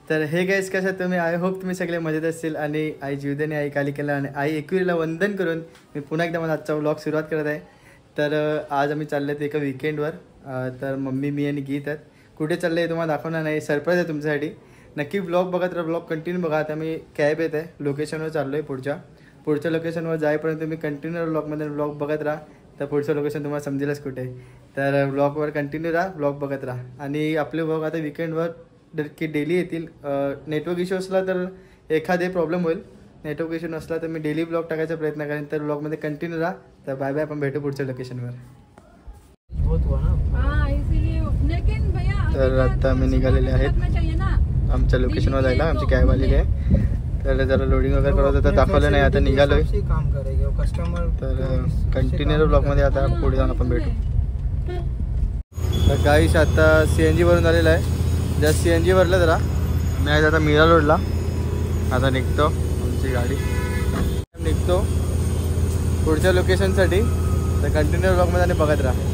तर hey guys कसं तुम्ही, आय होप तुम्ही सगळे मजेत असतील आणि आई जीवदानी, आई कालिकेला आणि आई एकविरीला वंदन करून मी पुन्हा एकदा माझा आजचा व्लॉग सुरुवात करत आहे. तर आज आम्ही चाललो आहे एका विकेंडवर. तर मम्मी, मी आणि गीत आहेत. कुठे चाललं आहे तुम्हाला दाखवणार नाही, सरप्राईज आहे तुमच्यासाठी. नक्की ब्लॉग बघत राहा, ब्लॉग कंटिन्यू बघा. आता मी कॅब येत आहे, लोकेशनवर चाललो आहे. पुढच्या लोकेशनवर जाईपर्यंत तुम्ही कंटिन्यू ब्लॉगमध्ये ब्लॉग बघत राहा. तर पुढचं लोकेशन तुम्हाला समजेलच कुठे. तर ब्लॉगवर कंटिन्यू राहा, ब्लॉग बघत राहा. आणि आपले ब्लॉग आता विकेंडवर की डेली येतील. नेटवर्क इश्यू असला तर एखादे प्रॉब्लेम होईल, नेटवर्क इश्यू नसला तर मी डेली ब्लॉग टाकायचा प्रयत्न करेन. तर ब्लॉगमध्ये कंटिन्यू राहा. तर बाय बाय, आपण भेटू पुढच्या लोकेशनवर. तर आता आम्ही निघालेले आहेत आमच्या लोकेशनवर जायला. आमची कॅब आलेली आहे. तर जरा लोडिंग वगैरे करत होतं, दाखवलं नाही. आता निघालोय. तर कंटिन्यू ब्लॉगमध्ये आता पुढे जाऊन आपण भेटू. तर गाईस आता CNG वरून आलेला आहे. जस्ट CNG भरलं जरा. मी आज आता मीरा रोडला आता निघतो. आमची गाडी निघतो पुढच्या लोकेशनसाठी. तर कंटिन्यू ब्लॉगमध्ये आणि बघत राहा.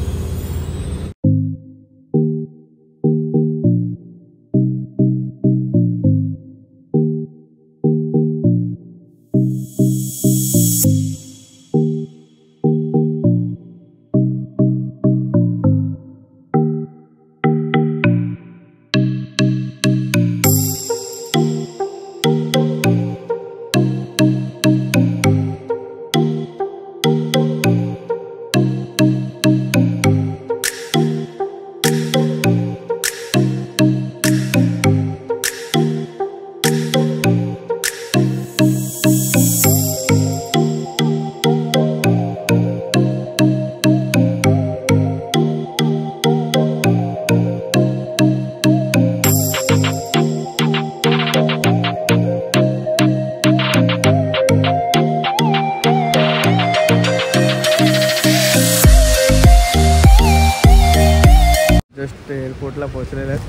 जस्ट एअरपोर्टला पोहोचलेले आहेत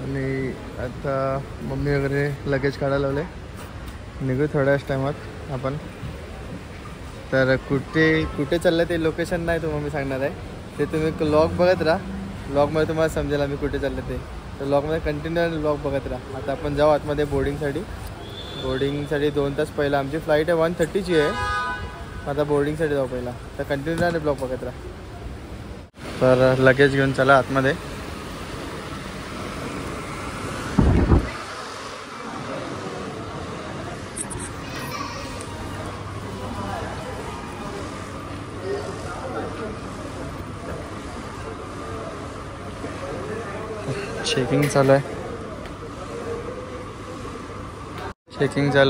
आणि आता मम्मी वगैरे लगेज काढायला लावले. निघू थोड्याच टायमात आपण. तर कुठे चाललं ते लोकेशन नाही तो मम्मी सांगणार आहे. ते तुम्ही ब्लॉग बघत राहा. ब्लॉगमध्ये तुम्हाला समजेल आम्ही कुठे चाललं ते. तर ब्लॉगमध्ये कंटिन्यू ब्लॉग बघत राहा. आता आपण जाऊ आतमध्ये बोर्डिंगसाठी 2 तास पहिला. आमची फ्लाईट आहे 1:30ची आहे. आता बोर्डिंगसाठी जाऊ पहिला. तर कंटिन्यू आणि ब्लॉग बघत राहा. तर लगेज घेऊन चला आतमध्ये. चेकिंग चालू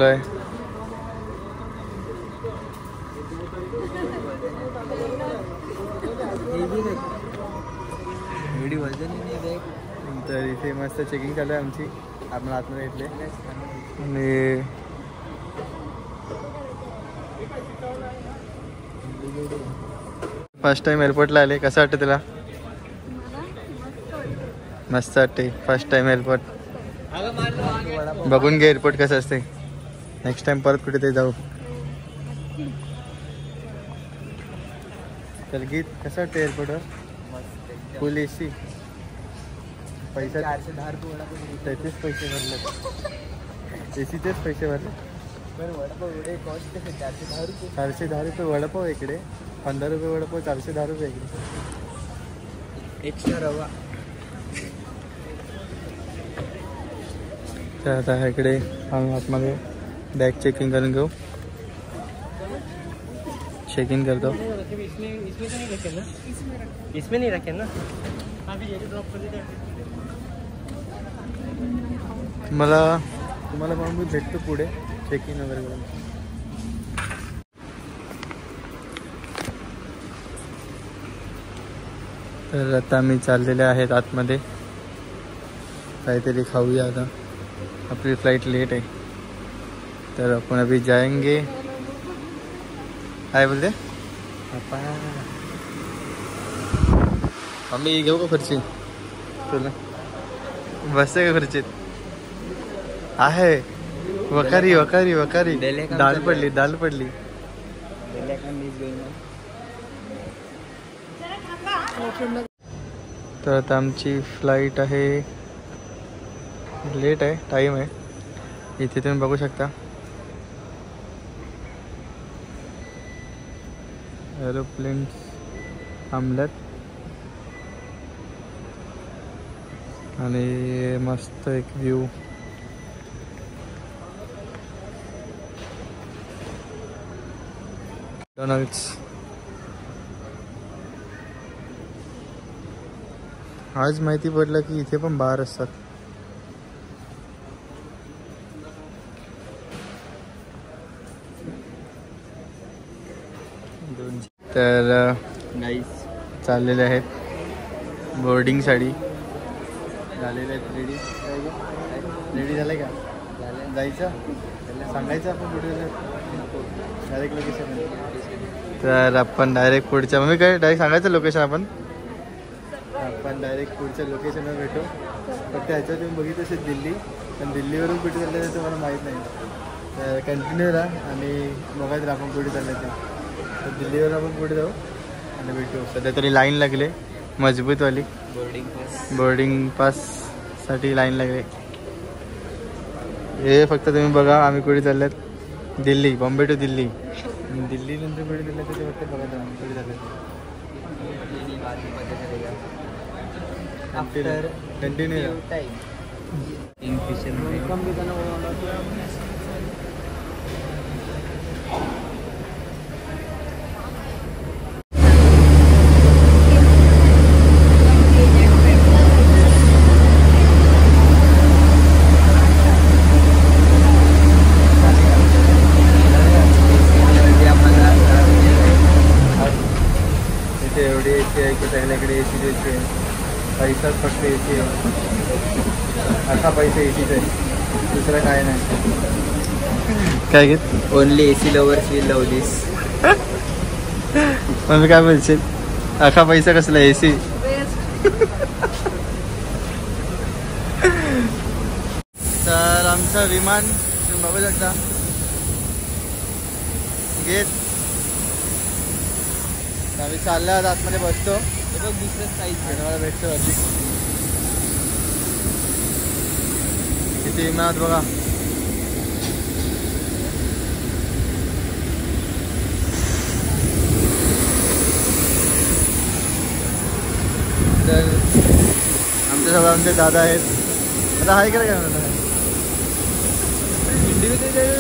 आहे. तर इथे मस्त चेकिंग चालू आहे आमची. आपण आतमध्ये घेतले आणि फर्स्ट टाइम एअरपोर्टला आले. कसं वाटतं तुला? मस्त वाटते. फर्स्ट टाइम एअरपोर्ट बघून घे एअरपोर्ट कसं असते. नेक्स्ट टाइम परत कुठे ते जाऊ. तर गीत कसं वाटतं एअरपोर्टवर? Full AC. पैसा 410 रुपये. त्याचेच पैसे भरले. ACचेच पैसे भरले. वडापाव एवढे कॉस्ट 410 रुपये. 410 रुपये वडापाव इकडे. 15 रुपये वडापाव, 410 रुपये इकडे. एक्स्ट्रा रवा. तर आता इकडे आम्ही आतमध्ये बॅग चेकिंग करून घेऊ. चेकिंग करतो. इसमें नहीं रखे ना. तुम्हाला मग मी भेटतो पुढे चेकिंग वगैरे करून. तर आता आम्ही चाललेले आहेत आतमध्ये. काहीतरी खाऊया आता. आपली फ्लाइट लेट आहे. तर आपण अभी जाएंगे. काय बोलते मम्मी? घेऊ का खुर्ची तुला? बसते का खुर्चीत? आहे वकारी वकारी वकारी. दाल पडली. तर आता आमची फ्लाईट आहे, लेट आहे, टाईम आहे. इथे तुम्ही बघू शकता एरोप्लेन थांबल्यात आणि मस्त एक व्ह्यू. मॅकडॉनल्ड्स. आज माहिती पडलं की इथे पण बार असतात. तर नाईस. चाललेले आहेत बोर्डिंगसाठी. झालेले आहेत रेडी. रेडी झालं का? जायचं सांगायचं आपण कुठे डायरेक्ट लोकेशन. तर आपण डायरेक्ट पुढच्या मग काय डायरेक्ट सांगायचं लोकेशन. आपण डायरेक्ट पुढच्या लोकेशनवर भेटू. फक्त ह्याच्यात तुम्ही बघितलं असेल दिल्ली, पण दिल्लीवरून कुठे चाललं ते तुम्हाला माहीत नाही. तर कंटिन्यू राहा आणि बघायचं आपण कुठे चाललं ते. तर दिल्लीवर आपण पुढे जाऊ आणि भेटू. सध्या तरी लाईन लागले मजबूतवाली. बोर्डिंग पाससाठी लाईन लागले. हे फक्त तुम्ही बघा आम्ही कुठे चालल्यात. दिल्ली, बॉम्बे टू दिल्ली. दिल्ली नंतर कुठे चाललं ते फक्त बघा आम्ही कुठे चाललं. कंटिन्यू एवढी एसी आहे की सगळ्याकडे एसी द्यायची आहे. पैसाच फक्त एसी आहे. असा पैसा एसीच आहे, दुसरं काय नाही. काय घेत? Only AC lovers will love this. मग काय बोलशील? अख्खा पैसा कसला एसी. तर आमचं विमान तुम्ही बघू शकता. घेत आम्ही चाललो आतमध्ये बसतो. दुसरं साईज मला भेटतो अधिक किती विमानात बघा. तर आमच्या सगळं आमचे दादा आहेत. आता हाय करा काय म्हणा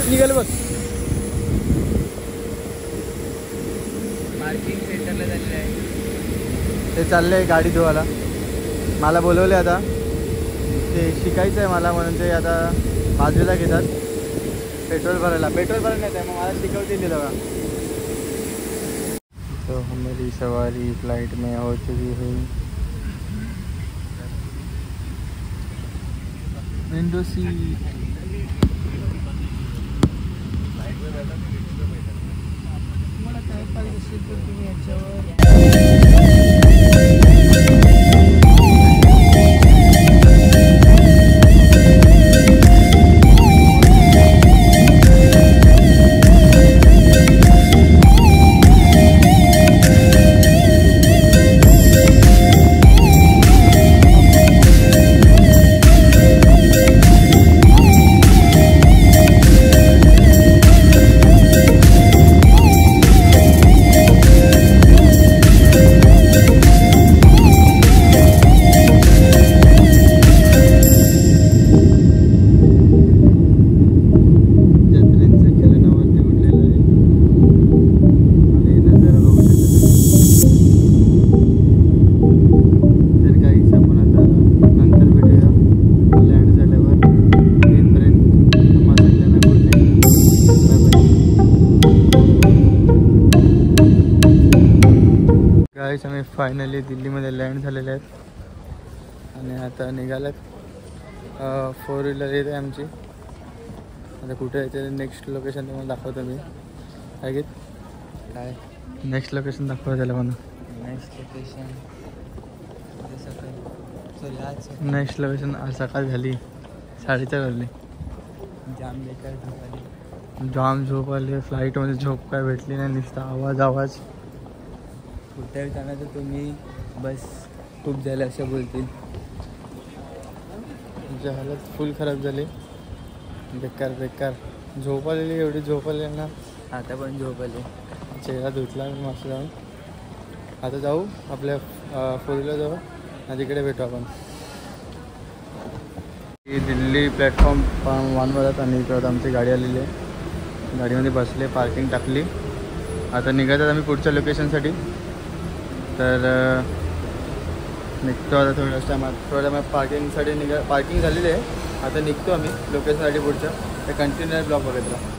निघाल बघ. पार्किंग सेंटरला झालेलं आहे. ते चालले आहे गाडी धुवायला. मला बोलवले आता, ते शिकायचं आहे मला म्हणून ते आता बाजूला घेतात पेट्रोल भरायला. पेट्रोल भरायला नाही मग मला शिकवतील ते बघा. तो हमारी सवारी फ्लाइट में हो चुकी है. Window seat. मला काय पाहिजे असेल तर तुम्ही याच्यावर गाईस आम्ही फायनली दिल्लीमध्ये लँड झालेले आहेत आणि आता निघाल्यात. 4 व्हीलर येत आहे आमची. आता कुठे यायचं नेक्स्ट लोकेशन तुम्हाला दाखवतो मी. काय घेत काय नेक्स्ट लोकेशन दाखवतो त्याला म्हणून. नेक्स्ट लोकेशन आज सकाळ झाली 4:30 वाजले. जाम झोप आली. फ्लाईटमध्ये झोप काय भेटली नाही, नुसता आवाज. कुठे जाणार तर तुम्ही बस खूप झालं असं बोलतील. तुमची हालत फुल खराब झाली. बेकार बेकार झोप आलेली, एवढी झोप आलेली ना. आता पण झोप आली. चेहरा धुतला मस्त जाऊन. आता जाऊ आपल्या 4 व्हीलर जाऊ आणि तिकडे भेटू आपण. दिल्ली प्लॅटफॉर्म 1वर आणि इकडं आमची गाडी आलेली आहे. गाडीमध्ये बसले, पार्किंग टाकली. आता निघायचं आम्ही पुढच्या लोकेशनसाठी. तर निघतो आता थोड्या टायमात पार्किंगसाठी पार्किंग झालेली आहे. आता निघतो आम्ही लोकेशनसाठी पुढच्या. तर कंटिन्युअर ब्लॉग बघत राहा.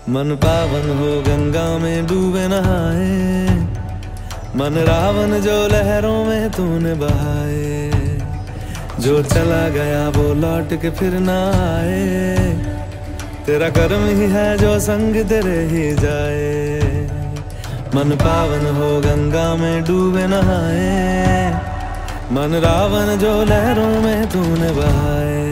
मन पावन हो गंगा में डूबे नहाए, मन रावण जो लहरों में तूने बहाए, जो चला गया वो लौट के फिर ना आए, तेरा कर्म ही है जो संग तेरे ही जाए। मन पावन हो गंगा में डूबे नहाए, मन रावण जो लहरों में तूने बहाए।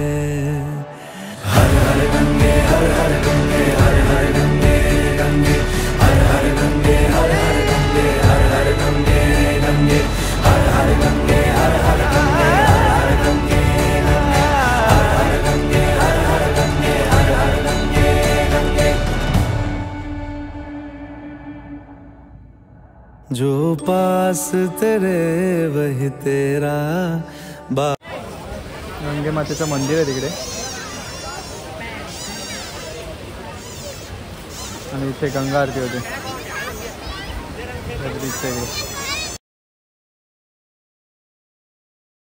हर हर गंगे हर हर गंगे हर हर गंगे गंगे हर हर गंगे हर हर गंगे हर हर गंगे गंगे हर हर गंगे हर हर गंगे हर हर गंगे हर हर गंगे हर हर गंगे हर हर गंगे गंगे। जो पास तेरे वही तेरा बा। गंगे मातेचं मंदिर आहे तिकडे आणि इथे गंगा आरती होते.